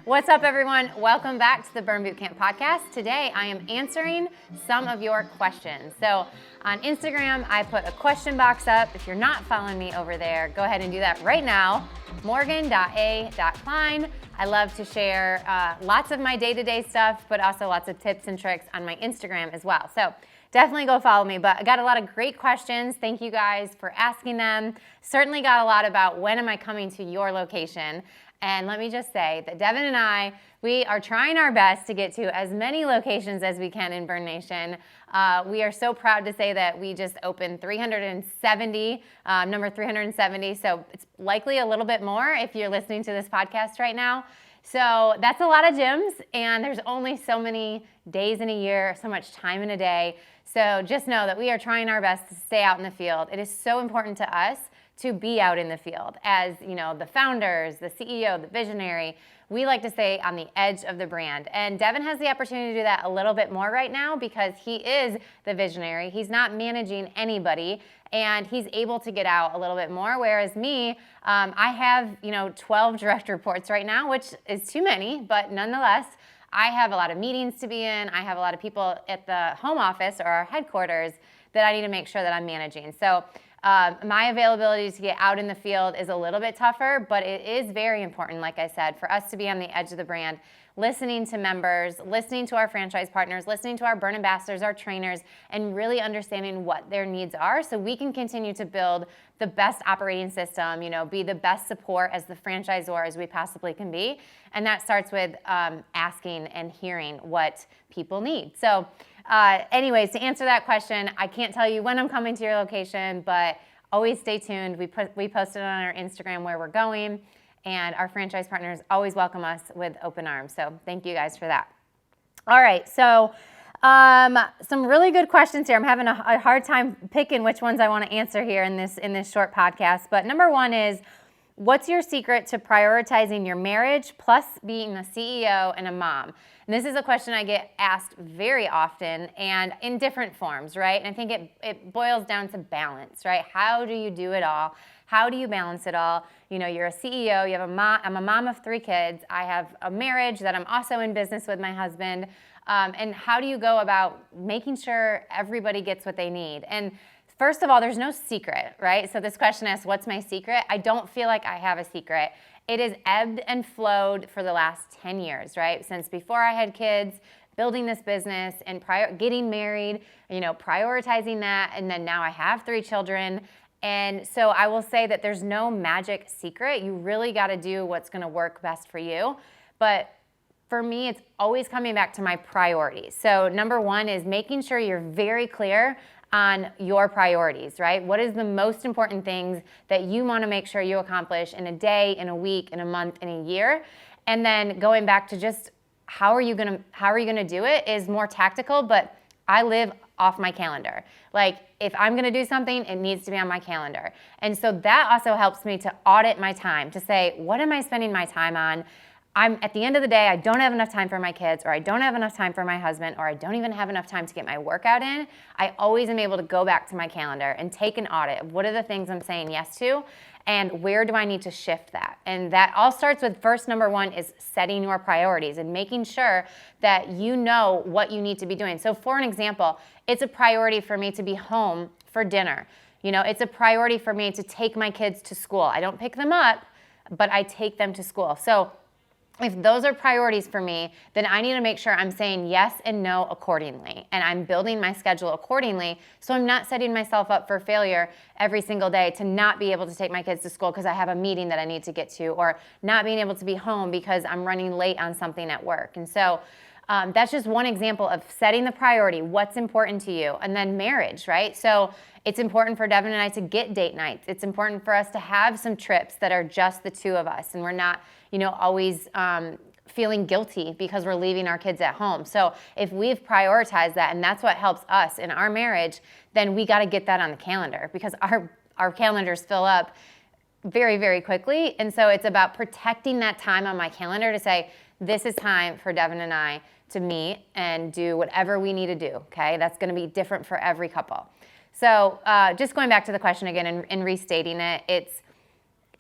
What's up, everyone? Welcome back to the Burn Bootcamp podcast. Today, I am answering some of your questions. So on Instagram, I put a question box up. If you're not following me over there, go ahead and do that right now, morgan.a.kline. I love to share lots of my day-to-day stuff, but also lots of tips and tricks on my Instagram as well. So definitely go follow me. But I got a lot of great questions. Thank you guys for asking them. Certainly got a lot about when am I coming to your location. And let me just say that Devin and I, we are trying our best to get to as many locations as we can in Burn Nation. We are so proud to say that we just opened 370, number 370. So it's likely a little bit more if you're listening to this podcast right now. So that's a lot of gyms, and there's only so many days in a year, so much time in a day. So just know that we are trying our best to stay out in the field. It is so important to us to be out in the field. As you know, the founders, the CEO, the visionary, we like to stay on the edge of the brand. And Devin has the opportunity to do that a little bit more right now because he is the visionary. He's not managing anybody, and he's able to get out a little bit more. Whereas me, I have 12 direct reports right now, which is too many, but nonetheless, I have a lot of meetings to be in. I have a lot of people at the home office or our headquarters that I need to make sure that I'm managing. So my availability to get out in the field is a little bit tougher, but it is very important, like I said, for us to be on the edge of the brand, listening to members, listening to our franchise partners, listening to our Burn ambassadors, our trainers, and really understanding what their needs are so we can continue to build the best operating system, be the best support as the franchisor as we possibly can be. And that starts with asking and hearing what people need. So anyways, to answer that question, I can't tell you when I'm coming to your location, but always stay tuned. We posted on our Instagram where we're going, and our franchise partners always welcome us with open arms. So thank you guys for that. All right, so some really good questions here. I'm having a hard time picking which ones I want to answer here in this short podcast. But number one is, what's your secret to prioritizing your marriage plus being a CEO and a mom? And this is a question I get asked very often and in different forms, right? And I think it boils down to balance, right? How do you do it all? How do you balance it all? You're a CEO, you have I'm a mom of 3 kids. I have a marriage that I'm also in business with my husband. And how do you go about making sure everybody gets what they need? And first of all, there's no secret, right? So this question asks, what's my secret? I don't feel like I have a secret. It has ebbed and flowed for the last 10 years, right? Since before I had kids, building this business and getting married, prioritizing that. And then now I have 3 children. And so I will say that there's no magic secret. You really got to do what's going to work best for you. But for me, it's always coming back to my priorities. So number one is making sure you're very clear on your priorities, right? What is the most important things that you want to make sure you accomplish in a day, in a week, in a month, in a year? And then going back to just how are you gonna do it is more tactical, but I live off my calendar. Like if I'm gonna do something, it needs to be on my calendar. And so that also helps me to audit my time, to say, what am I spending my time on? At the end of the day, I don't have enough time for my kids, or I don't have enough time for my husband, or I don't even have enough time to get my workout in. I always am able to go back to my calendar and take an audit of what are the things I'm saying yes to, and where do I need to shift that? And that all starts with number one is setting your priorities and making sure that you know what you need to be doing. So for an example, it's a priority for me to be home for dinner. It's a priority for me to take my kids to school. I don't pick them up, but I take them to school. So if those are priorities for me, then I need to make sure I'm saying yes and no accordingly. And I'm building my schedule accordingly so I'm not setting myself up for failure every single day to not be able to take my kids to school because I have a meeting that I need to get to, or not being able to be home because I'm running late on something at work. And so that's just one example of setting the priority, what's important to you. And then marriage, right? So it's important for Devin and I to get date nights. It's important for us to have some trips that are just the 2 of us, and we're not always feeling guilty because we're leaving our kids at home. So if we've prioritized that, and that's what helps us in our marriage, then we got to get that on the calendar because our calendars fill up very, very quickly. And so it's about protecting that time on my calendar to say, this is time for Devin and I to meet and do whatever we need to do, okay? That's going to be different for every couple. So just going back to the question again and restating it,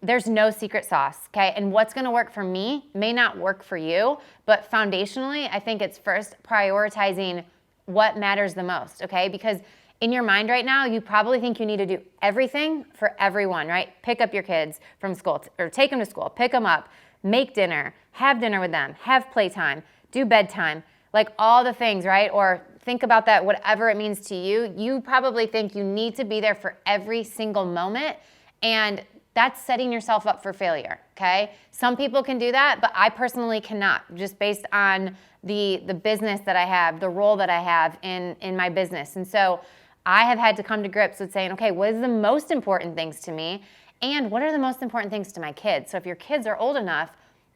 there's no secret sauce, okay? And what's gonna work for me may not work for you, but foundationally, I think it's first prioritizing what matters the most, okay? Because in your mind right now, you probably think you need to do everything for everyone, right? Pick up your kids from school, or take them to school, pick them up, make dinner, have dinner with them, have playtime, do bedtime, like all the things, right? Or think about that, whatever it means to you. You probably think you need to be there for every single moment, and that's setting yourself up for failure, okay? Some people can do that, but I personally cannot, just based on the business that I have, the role that I have in my business. And so I have had to come to grips with saying, okay, what is the most important things to me? And what are the most important things to my kids? So if your kids are old enough,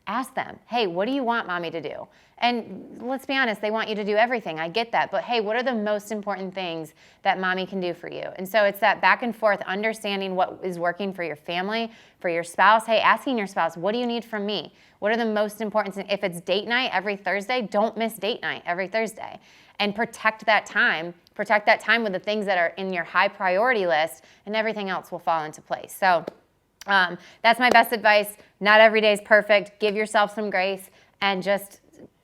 ask them, hey, what do you want mommy to do? And let's be honest, they want you to do everything. I get that. But hey, what are the most important things that mommy can do for you? And so it's that back and forth, understanding what is working for your family, for your spouse. Hey, asking your spouse, what do you need from me? What are the most important things? If it's date night every Thursday, don't miss date night every Thursday. And protect that time. Protect that time with the things that are in your high priority list, and everything else will fall into place. So that's my best advice. Not every day is perfect. Give yourself some grace and just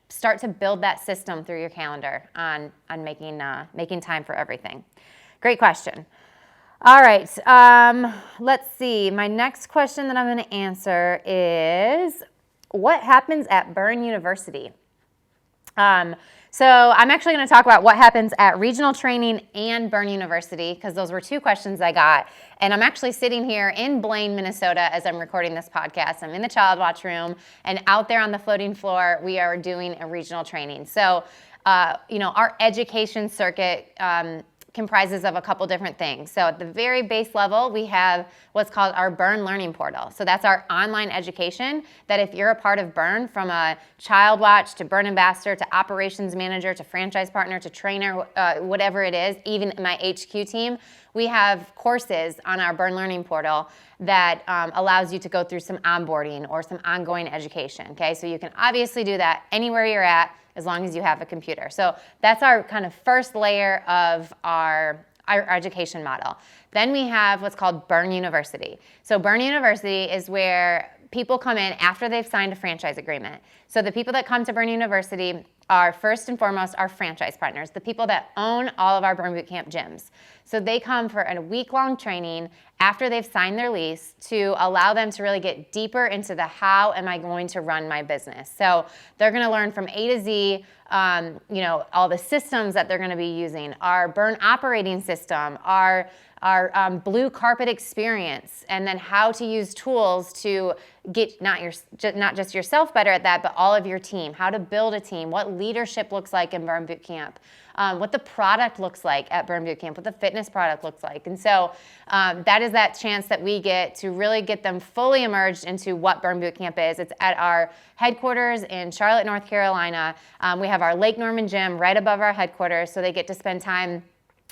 start to build that system through your calendar on making time for everything. Great question. All right, let's see. My next question that I'm going to answer is, what happens at Burn University? So I'm actually going to talk about what happens at regional training and Burn University, because those were two questions I got. And I'm actually sitting here in Blaine, Minnesota, as I'm recording this podcast. I'm in the Child Watch room, and out there on the floating floor, we are doing a regional training. So, our education circuit comprises of a couple different things. So at the very base level, we have what's called our Burn Learning Portal. So that's our online education that if you're a part of Burn, from a Child Watch to Burn Ambassador to Operations Manager to Franchise Partner to Trainer, whatever it is, even my HQ team, we have courses on our Burn Learning Portal that allows you to go through some onboarding or some ongoing education, okay? So you can obviously do that anywhere you're at, as long as you have a computer. So that's our kind of first layer of our education model. Then we have what's called Burn University. So Burn University is where people come in after they've signed a franchise agreement. So the people that come to Burn University are first and foremost our franchise partners, the people that own all of our Burn Bootcamp gyms. So they come for a week-long training after they've signed their lease to allow them to really get deeper into the how am I going to run my business. So they're going to learn from A to Z, all the systems that they're going to be using, our Burn operating system, our blue carpet experience, and then how to use tools to get not just yourself better at that, but all of your team, how to build a team, what leadership looks like in Burn Bootcamp, what the product looks like at Burn Bootcamp, what the fitness product looks like. And so that is that chance that we get to really get them fully immersed into what Burn Bootcamp is. It's at our headquarters in Charlotte, North Carolina. We have our Lake Norman gym right above our headquarters, so they get to spend time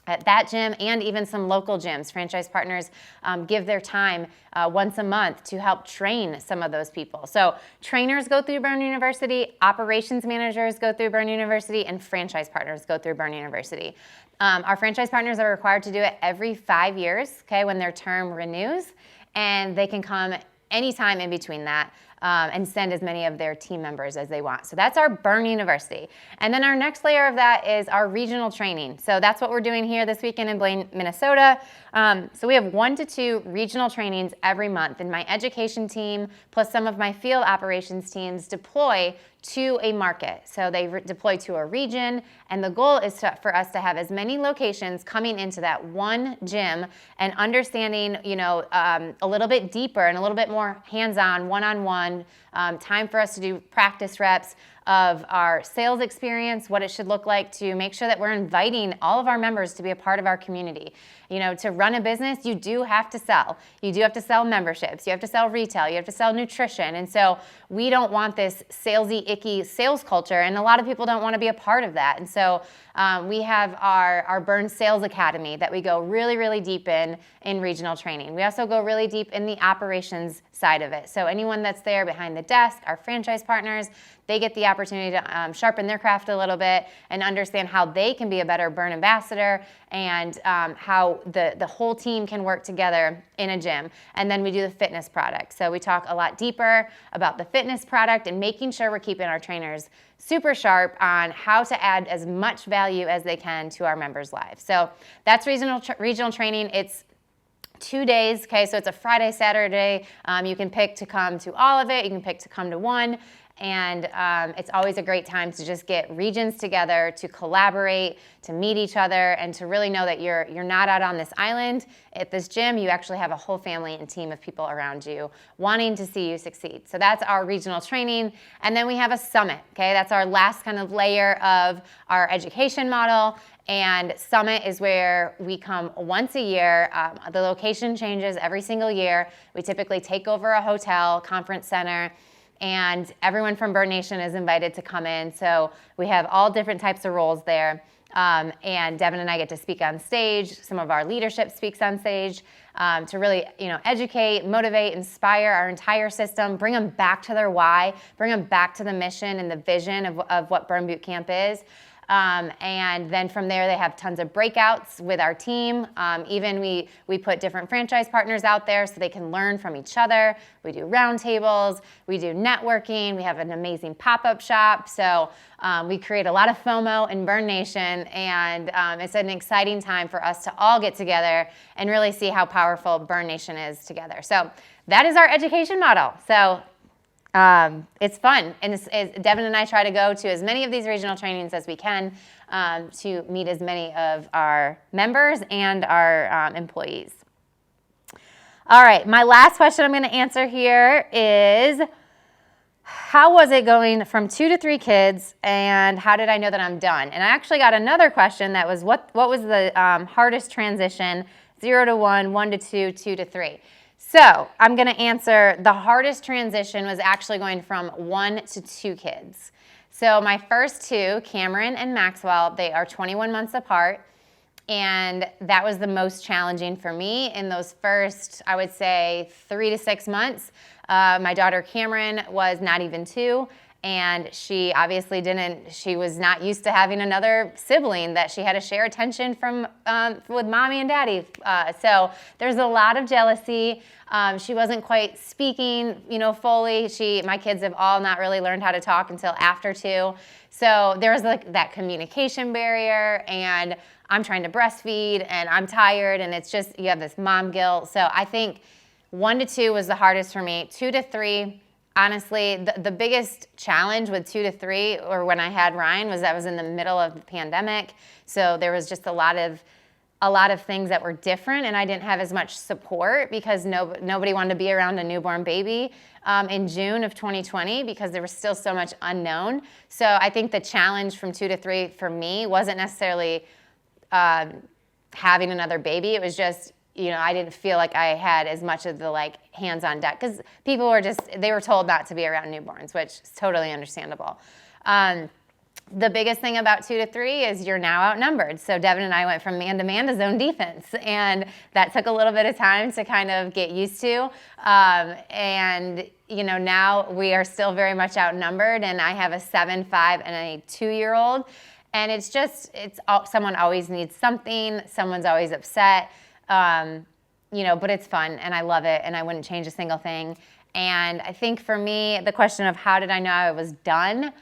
at that gym and even some local gyms. Franchise partners give their time once a month to help train some of those people. So trainers go through Burn University, operations managers go through Burn University, and franchise partners go through Burn University. Our franchise partners are required to do it every 5 years, okay, when their term renews, and they can come anytime in between that. And send as many of their team members as they want. So that's our Burn University. And then our next layer of that is our regional training. So that's what we're doing here this weekend in Blaine, Minnesota. So we have 1 to 2 regional trainings every month, and my education team plus some of my field operations teams deploy to a market. So they deploy to a region, and the goal is for us to have as many locations coming into that one gym and understanding, a little bit deeper and a little bit more hands-on, one-on-one, time for us to do practice reps of our sales experience, what it should look like to make sure that we're inviting all of our members to be a part of our community. To run a business, you do have to sell. You do have to sell memberships. You have to sell retail. You have to sell nutrition. And so we don't want this salesy, icky sales culture, and a lot of people don't want to be a part of that. And so we have our Burn Sales Academy that we go really, really deep in regional training. We also go really deep in the operations side of it. So anyone that's there behind the desk, our franchise partners, they get the opportunity to sharpen their craft a little bit and understand how they can be a better Burn ambassador, and how the whole team can work together in a gym. And then we do the fitness product. So we talk a lot deeper about the fitness product and making sure we're keeping our trainers super sharp on how to add as much value as they can to our members' lives. So that's regional training. It's 2 days, okay? So it's a Friday, Saturday. You can pick to come to all of it. You can pick to come to one. And it's always a great time to just get regions together, to collaborate, to meet each other, and to really know that you're not out on this island at this gym. You actually have a whole family and team of people around you wanting to see you succeed. So that's our regional training. And then we have a summit, okay? That's our last kind of layer of our education model. And summit is where we come once a year. The location changes every single year. We typically take over a hotel, conference center, and everyone from Burn Nation is invited to come in. So we have all different types of roles there. And Devin and I get to speak on stage. Some of our leadership speaks on stage to really, educate, motivate, inspire our entire system, bring them back to their why, bring them back to the mission and the vision of what Burn Boot Camp is. And then from there, they have tons of breakouts with our team. Even we put different franchise partners out there so they can learn from each other. We do roundtables, we do networking, we have an amazing pop-up shop. So we create a lot of FOMO in Burn Nation, and it's an exciting time for us to all get together and really see how powerful Burn Nation is together. So that is our education model. So it's fun, and Devin and I try to go to as many of these regional trainings as we can to meet as many of our members and our employees. All right, my last question I'm going to answer here is, how was it going from 2 to 3 kids, and how did I know that I'm done? And I actually got another question that was, what was the hardest transition, 0 to 1, 1 to 2, 2 to 3? So I'm going to answer, the hardest transition was actually going from 1 to 2 kids. So my first 2, Cameron and Maxwell, they are 21 months apart. And that was the most challenging for me in those first, I would say, 3 to 6 months. My daughter Cameron was not even 2. And she obviously she was not used to having another sibling that she had to share attention from with mommy and daddy. So there's a lot of jealousy. She wasn't quite speaking, fully. My kids have all not really learned how to talk until after 2. So there was like that communication barrier, and I'm trying to breastfeed and I'm tired, and it's just, you have this mom guilt. So I think 1 to 2 was the hardest for me. 2 to 3, honestly, the biggest challenge with 2 to 3, or when I had Ryan, was that was in the middle of the pandemic. So there was just a lot of things that were different, and I didn't have as much support because nobody wanted to be around a newborn baby in June of 2020 because there was still so much unknown. So I think the challenge from 2 to 3 for me wasn't necessarily having another baby. It was just, I didn't feel like I had as much of the hands on deck because people were they were told not to be around newborns, which is totally understandable. The biggest thing about 2 to 3 is you're now outnumbered. So Devin and I went from man-to-man to zone defense, and that took a little bit of time to kind of get used to. And now we are still very much outnumbered, and I have a 7, 5, and a 2-year-old. And someone always needs something. Someone's always upset. But it's fun, and I love it, and I wouldn't change a single thing. And I think for me, the question of how did I know I was done?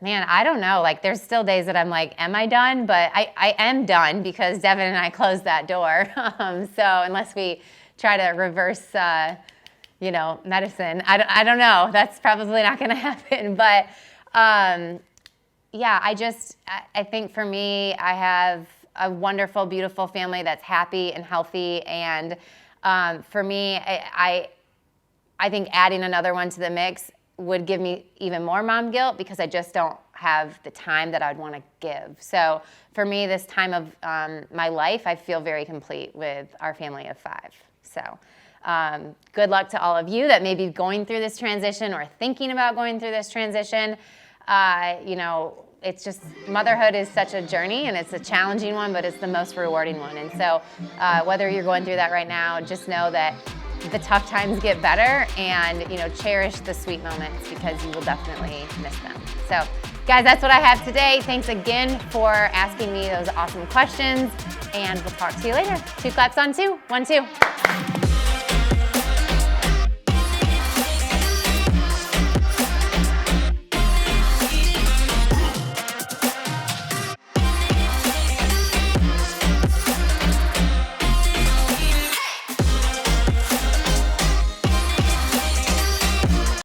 Man, I don't know. There's still days that I'm like, am I done? But I am done because Devin and I closed that door. So unless we try to reverse, medicine, I don't know. That's probably not going to happen. But I think for me, I have a wonderful, beautiful family that's happy and healthy. And for me, I think adding another one to the mix would give me even more mom guilt because I just don't have the time that I'd want to give. So for me, this time of my life, I feel very complete with our family of 5. So Good luck to all of you that may be going through this transition or thinking about going through this transition. It's just, motherhood is such a journey, and it's a challenging one, but it's the most rewarding one. And so whether you're going through that right now, just know that the tough times get better, and cherish the sweet moments, because you will definitely miss them. So guys, that's what I have today. Thanks again for asking me those awesome questions, and we'll talk to you later. 2 claps on 2. 1, 2.